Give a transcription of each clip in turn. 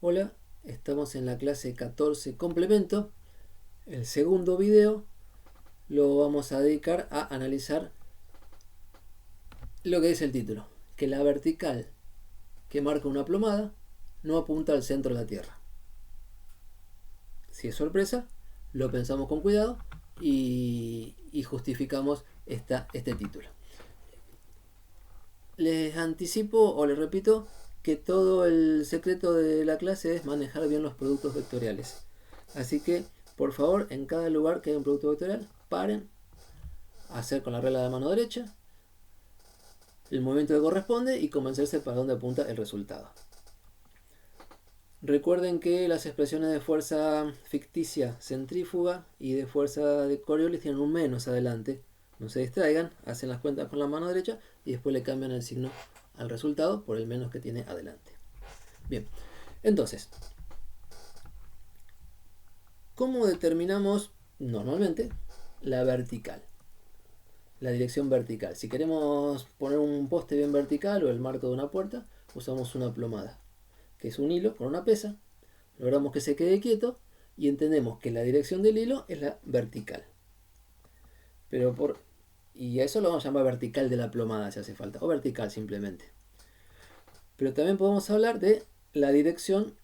Hola, estamos en la clase 14 complemento. El segundo video lo vamos a dedicar a analizar lo que dice el título, que la vertical que marca una plomada no apunta al centro de la Tierra. Si es sorpresa, lo pensamos con cuidado y justificamos este título. Les anticipo o les repito que todo el secreto de la clase es manejar bien los productos vectoriales. Así que, por favor, en cada lugar que haya un producto vectorial, paren, hacer con la regla de mano derecha el movimiento que corresponde y convencerse para dónde apunta el resultado. Recuerden que las expresiones de fuerza ficticia centrífuga y de fuerza de Coriolis tienen un menos adelante. No se distraigan, hacen las cuentas con la mano derecha y después le cambian el signo al resultado por el menos que tiene adelante. Bien, entonces, ¿cómo determinamos normalmente la vertical? La dirección vertical. Si queremos poner un poste bien vertical o el marco de una puerta, usamos una plomada, que es un hilo con una pesa. Logramos que se quede quieto y entendemos que la dirección del hilo es la vertical. Y a eso lo vamos a llamar vertical de la plomada si hace falta, o vertical simplemente. Pero también podemos hablar de la dirección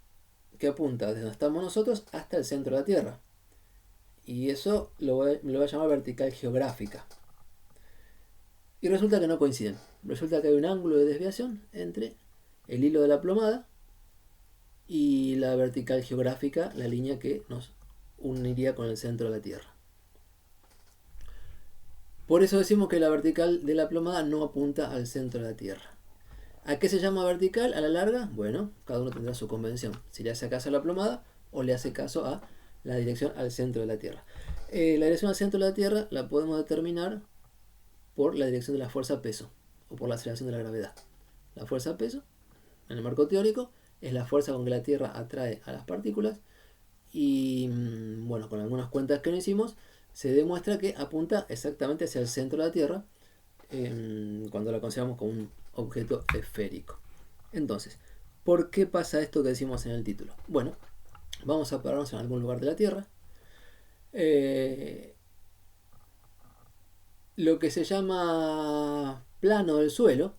que apunta desde donde estamos nosotros hasta el centro de la Tierra. Y eso lo voy a llamar vertical geográfica. Y resulta que no coinciden. Resulta que hay un ángulo de desviación entre el hilo de la plomada y la vertical geográfica, la línea que nos uniría con el centro de la Tierra. Por eso decimos que la vertical de la plomada no apunta al centro de la Tierra. ¿A qué se llama vertical a la larga? Bueno, cada uno tendrá su convención. Si le hace caso a la plomada o le hace caso a la dirección al centro de la Tierra. La dirección al centro de la Tierra la podemos determinar por la dirección de la fuerza-peso o por la aceleración de la gravedad. La fuerza-peso, en el marco teórico, es la fuerza con que la Tierra atrae a las partículas y, bueno, con algunas cuentas que no hicimos, se demuestra que apunta exactamente hacia el centro de la Tierra cuando la consideramos como un objeto esférico. Entonces, ¿por qué pasa esto que decimos en el título? Bueno, vamos a pararnos en algún lugar de la Tierra. Lo que se llama plano del suelo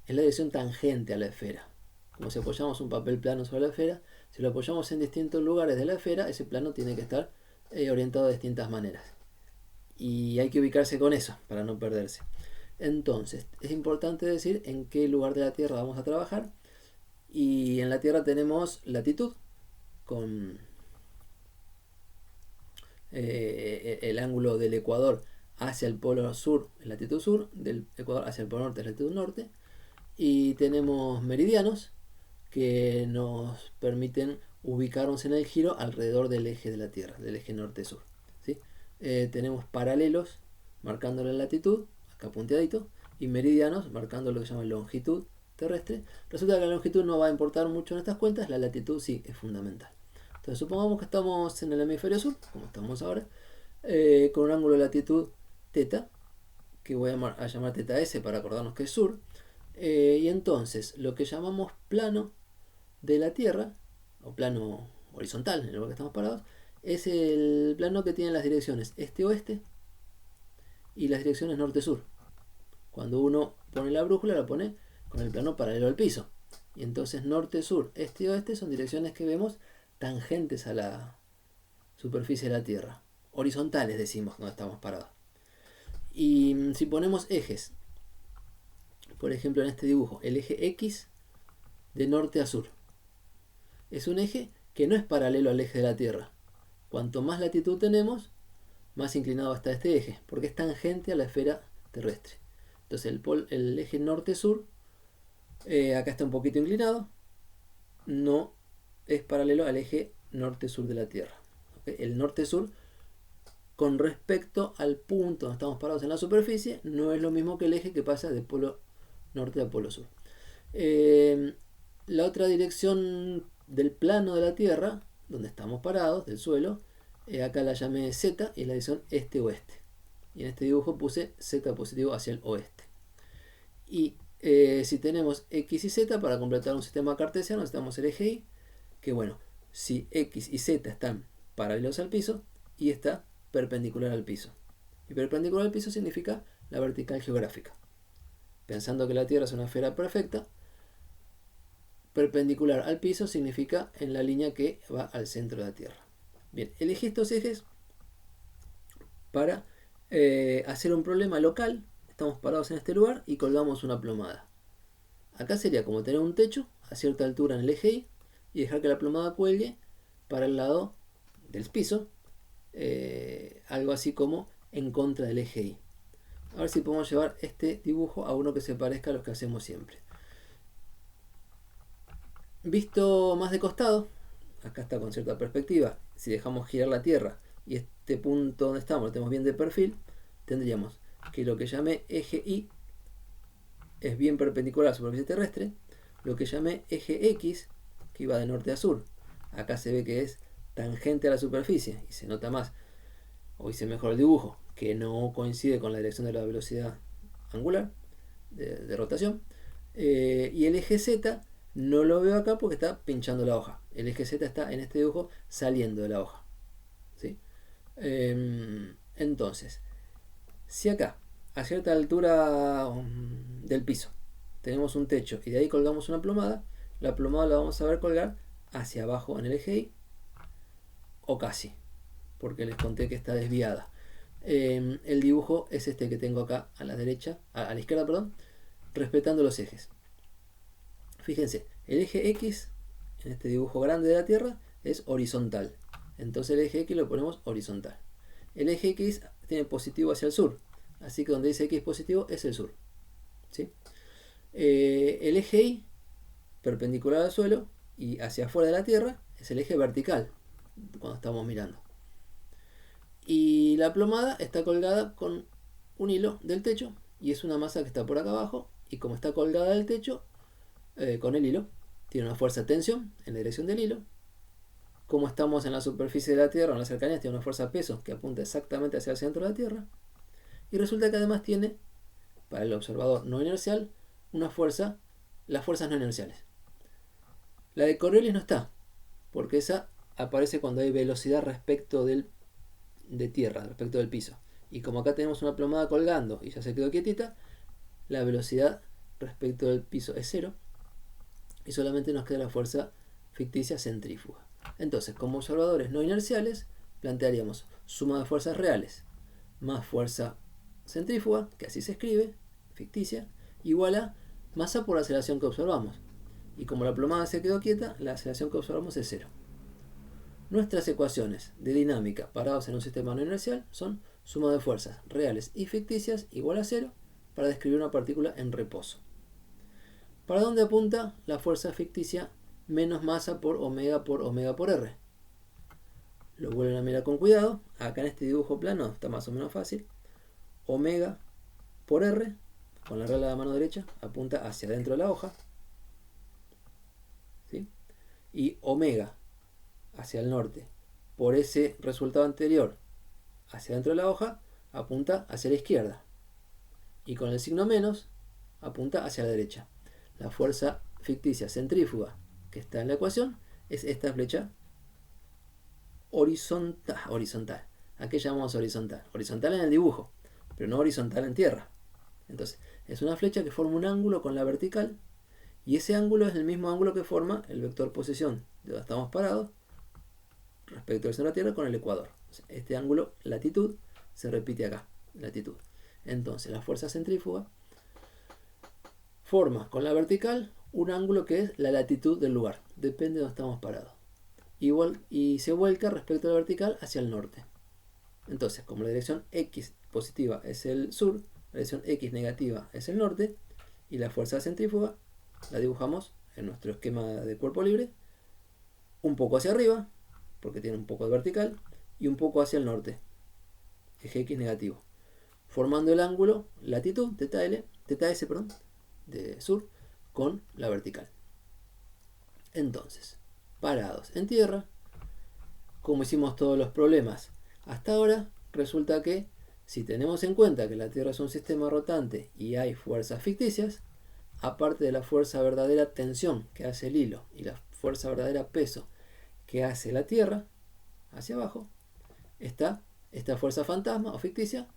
es la dirección tangente a la esfera. Como si apoyamos un papel plano sobre la esfera, si lo apoyamos en distintos lugares de la esfera, ese plano tiene que estar orientado de distintas maneras. Y hay que ubicarse con eso para no perderse. Entonces, es importante decir en qué lugar de la Tierra vamos a trabajar. Y en la Tierra tenemos latitud con el ángulo del ecuador hacia el polo sur, latitud sur, del ecuador hacia el polo norte, latitud norte. Y tenemos meridianos que nos permiten ubicarnos en el giro alrededor del eje de la Tierra, del eje norte-sur. ¿Sí? Tenemos paralelos marcando la latitud, acá punteadito, y meridianos marcando lo que se llama longitud terrestre. Resulta que la longitud no va a importar mucho en estas cuentas, la latitud sí es fundamental. Entonces supongamos que estamos en el hemisferio sur, como estamos ahora, con un ángulo de latitud θ, que voy a llamar θ S para acordarnos que es sur. Y entonces lo que llamamos plano de la Tierra, o plano horizontal en el lugar que estamos parados, es el plano que tiene las direcciones este-oeste y las direcciones norte-sur. Cuando uno pone la brújula, la pone con el plano paralelo al piso. Y entonces norte-sur, este-oeste son direcciones que vemos tangentes a la superficie de la Tierra. Horizontales decimos cuando estamos parados. Y si ponemos ejes, por ejemplo en este dibujo, el eje X de norte a sur, es un eje que no es paralelo al eje de la Tierra. Cuanto más latitud tenemos, más inclinado está este eje, porque es tangente a la esfera terrestre. Entonces el eje norte-sur, acá está un poquito inclinado, no es paralelo al eje norte-sur de la Tierra. ¿Okay? El norte-sur, con respecto al punto donde estamos parados en la superficie, no es lo mismo que el eje que pasa de polo norte a polo sur. La otra dirección del plano de la Tierra, donde estamos parados, del suelo, acá la llamé Z y la dirección este-oeste. Y en este dibujo puse Z positivo hacia el oeste. Y si tenemos X y Z, para completar un sistema cartesiano necesitamos el eje Y, que bueno, si X y Z están paralelos al piso, y está perpendicular al piso. Y perpendicular al piso significa la vertical geográfica. Pensando que la Tierra es una esfera perfecta, perpendicular al piso significa en la línea que va al centro de la Tierra. Bien, elegí estos ejes para hacer un problema local. Estamos parados en este lugar y colgamos una plomada. Acá sería como tener un techo a cierta altura en el eje Y y dejar que la plomada cuelgue para el lado del piso, algo así como en contra del eje Y. A ver si podemos llevar este dibujo a uno que se parezca a los que hacemos siempre. Visto más de costado, acá está con cierta perspectiva. Si dejamos girar la Tierra y este punto donde estamos lo tenemos bien de perfil, tendríamos que lo que llamé eje Y es bien perpendicular a la superficie terrestre. Lo que llamé eje X, que iba de norte a sur, acá se ve que es tangente a la superficie y se nota más, o hice mejor el dibujo, que no coincide con la dirección de la velocidad angular de rotación. Y el eje Z no lo veo acá porque está pinchando la hoja. El eje Z está en este dibujo saliendo de la hoja, ¿sí? Entonces, si acá a cierta altura del piso tenemos un techo y de ahí colgamos una plomada, la plomada la vamos a ver colgar hacia abajo en el eje Y, o casi, porque les conté que está desviada. El dibujo es este que tengo acá a la derecha, a la izquierda, perdón, respetando los ejes. Fíjense, el eje X en este dibujo grande de la Tierra es horizontal, entonces el eje X lo ponemos horizontal. El eje X tiene positivo hacia el sur, así que donde dice X positivo es el sur, ¿sí? El eje Y perpendicular al suelo y hacia afuera de la Tierra es el eje vertical cuando estamos mirando. Y la plomada está colgada con un hilo del techo y es una masa que está por acá abajo, y como está colgada del techo con el hilo, tiene una fuerza de tensión en la dirección del hilo. Como estamos en la superficie de la Tierra, en las cercanías, tiene una fuerza peso que apunta exactamente hacia el centro de la Tierra. Y resulta que además tiene, para el observador no inercial, una fuerza, las fuerzas no inerciales. La de Coriolis no está, porque esa aparece cuando hay velocidad respecto de tierra, respecto del piso. Y como acá tenemos una plomada colgando y ya se quedó quietita, la velocidad respecto del piso es cero y solamente nos queda la fuerza ficticia centrífuga. Entonces, como observadores no inerciales, plantearíamos suma de fuerzas reales más fuerza centrífuga, que así se escribe, ficticia, igual a masa por aceleración que observamos. Y como la plomada se quedó quieta, la aceleración que observamos es cero. Nuestras ecuaciones de dinámica parados en un sistema no inercial son suma de fuerzas reales y ficticias igual a cero para describir una partícula en reposo. ¿Para dónde apunta la fuerza ficticia menos masa por omega por R? Lo vuelven a mirar con cuidado. Acá en este dibujo plano está más o menos fácil. Omega por R, con la regla de la mano derecha, apunta hacia adentro de la hoja, ¿sí? Y omega hacia el norte por ese resultado anterior hacia dentro de la hoja apunta hacia la izquierda, y con el signo menos apunta hacia la derecha. La fuerza ficticia centrífuga que está en la ecuación es esta flecha horizontal. ¿A qué llamamos horizontal? Horizontal en el dibujo, pero no horizontal en tierra. Entonces es una flecha que forma un ángulo con la vertical, y ese ángulo es el mismo ángulo que forma el vector posición de donde estamos parados respecto al centro de la Tierra con el ecuador. Este ángulo, latitud, se repite acá, latitud. Entonces la fuerza centrífuga forma con la vertical un ángulo que es la latitud del lugar, depende de donde estamos parados. Igual, y se vuelca respecto a la vertical hacia el norte. Entonces, como la dirección X positiva es el sur, la dirección X negativa es el norte, y la fuerza centrífuga la dibujamos en nuestro esquema de cuerpo libre un poco hacia arriba, porque tiene un poco de vertical, y un poco hacia el norte, eje X negativo, formando el ángulo latitud, teta S, de sur, con la vertical. Entonces, parados en tierra, como hicimos todos los problemas hasta ahora, resulta que si tenemos en cuenta que la Tierra es un sistema rotante y hay fuerzas ficticias, aparte de la fuerza verdadera tensión que hace el hilo y la fuerza verdadera peso que hace la Tierra hacia abajo está esta fuerza fantasma o ficticia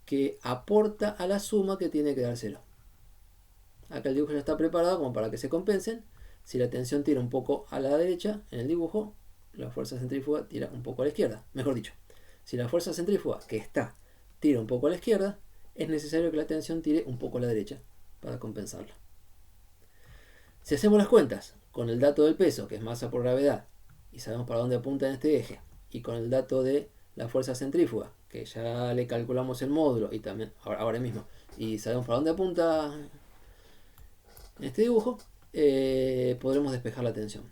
que aporta a la suma que tiene que dar 0. Acá el dibujo ya está preparado como para que se compensen. Si la tensión tira un poco a la derecha en el dibujo, la fuerza centrífuga tira un poco a la izquierda. Mejor dicho, si la fuerza centrífuga que está tira un poco a la izquierda, es necesario que la tensión tire un poco a la derecha para compensarla. Si hacemos las cuentas con el dato del peso, que es masa por gravedad, y sabemos para dónde apunta en este eje, y con el dato de la fuerza centrífuga, que ya le calculamos el módulo y también ahora mismo, y sabemos para dónde apunta en este dibujo, podremos despejar la tensión.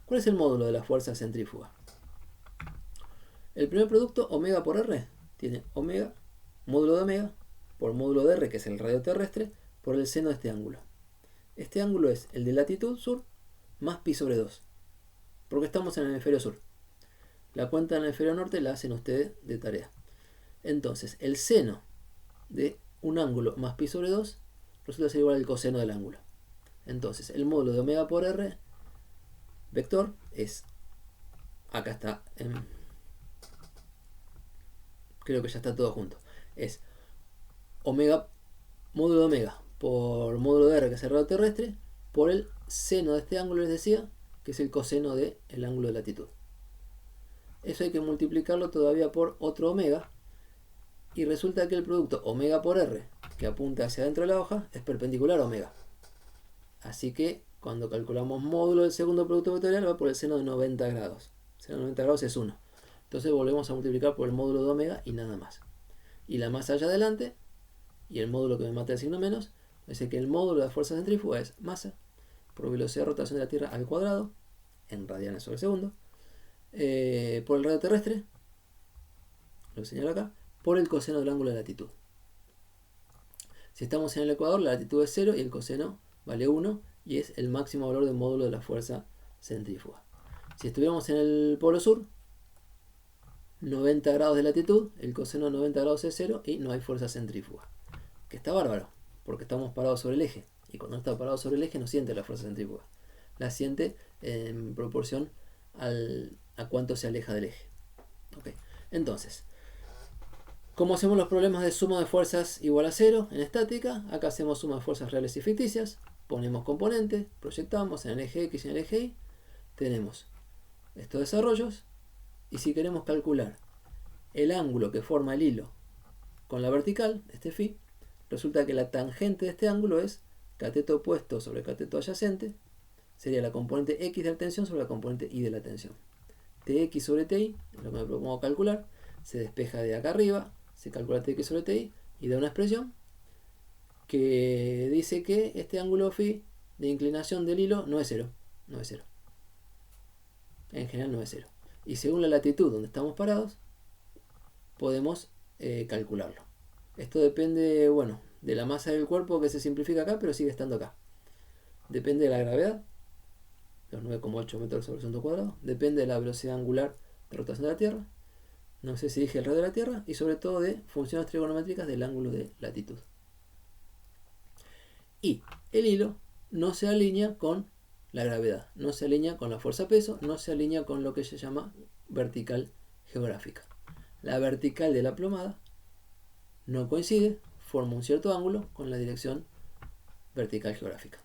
¿Cuál es el módulo de la fuerza centrífuga? El primer producto, omega por R, tiene omega, módulo de omega, por módulo de R, que es el radio terrestre, por el seno de este ángulo. Este ángulo es el de latitud sur más pi sobre 2, porque estamos en el hemisferio sur. La cuenta en el hemisferio norte la hacen ustedes de tarea. Entonces, el seno de un ángulo más pi sobre 2 resulta ser igual al coseno del ángulo. Entonces, el módulo de omega por R vector es, acá está, creo que ya está todo junto, es omega, módulo de omega por módulo de R, que es el radio terrestre, por el seno de este ángulo, les decía, que es el coseno del ángulo de latitud. Eso hay que multiplicarlo todavía por otro omega, y resulta que el producto omega por R, que apunta hacia adentro de la hoja, es perpendicular a omega. Así que cuando calculamos módulo del segundo producto vectorial va por el seno de 90 grados. El seno de 90 grados es 1. Entonces volvemos a multiplicar por el módulo de omega y nada más. Y la masa allá adelante, y el módulo que me mata el signo menos, dice que el módulo de la fuerza centrífuga es masa por velocidad de rotación de la Tierra al cuadrado, en radianes sobre segundo, por el radio terrestre, lo señalo acá, por el coseno del ángulo de latitud. Si estamos en el ecuador, la latitud es 0 y el coseno vale 1 y es el máximo valor del módulo de la fuerza centrífuga. Si estuviéramos en el polo sur, 90 grados de latitud, el coseno de 90 grados es 0 y no hay fuerza centrífuga. Que está bárbaro, porque estamos parados sobre el eje. Y cuando está parado sobre el eje no siente la fuerza centrífuga. La siente en proporción a cuánto se aleja del eje. Okay. Entonces, ¿cómo hacemos los problemas de suma de fuerzas igual a 0 en estática? Acá hacemos suma de fuerzas reales y ficticias. Ponemos componentes, proyectamos en el eje X y en el eje Y. Tenemos estos desarrollos. Y si queremos calcular el ángulo que forma el hilo con la vertical, este phi, resulta que la tangente de este ángulo es cateto opuesto sobre cateto adyacente. Sería la componente X de la tensión sobre la componente Y de la tensión. Tx sobre Ti, es lo que me propongo calcular, se despeja de acá arriba, se calcula Tx sobre Ti y da una expresión que dice que este ángulo phi de inclinación del hilo no es 0. No es 0. En general no es 0. Y según la latitud donde estamos parados, podemos calcularlo. Esto depende, bueno, de la masa del cuerpo, que se simplifica acá, pero sigue estando acá. Depende de la gravedad, los 9,8 metros sobre el segundo cuadrado. Depende de la velocidad angular de rotación de la Tierra. No sé si dije el radio de la Tierra. Y sobre todo de funciones trigonométricas del ángulo de latitud. Y el hilo no se alinea con la gravedad, no se alinea con la fuerza peso, no se alinea con lo que se llama vertical geográfica. La vertical de la plomada no coincide, forma un cierto ángulo con la dirección vertical geográfica.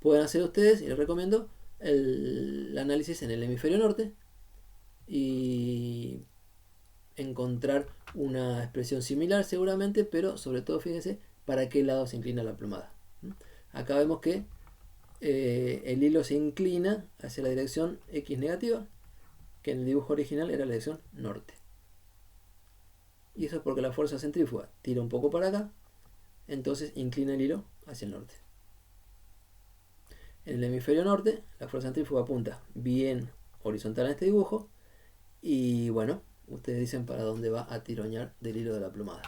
Pueden hacer ustedes, y les recomiendo, el análisis en el hemisferio norte y encontrar una expresión similar seguramente, pero sobre todo fíjense para qué lado se inclina la plomada. Acá vemos que el hilo se inclina hacia la dirección X negativa, que en el dibujo original era la dirección norte. Y eso es porque la fuerza centrífuga tira un poco para acá, entonces inclina el hilo hacia el norte. En el hemisferio norte, la fuerza centrífuga apunta bien horizontal en este dibujo, y bueno, ustedes dicen para dónde va a tironear del hilo de la plomada.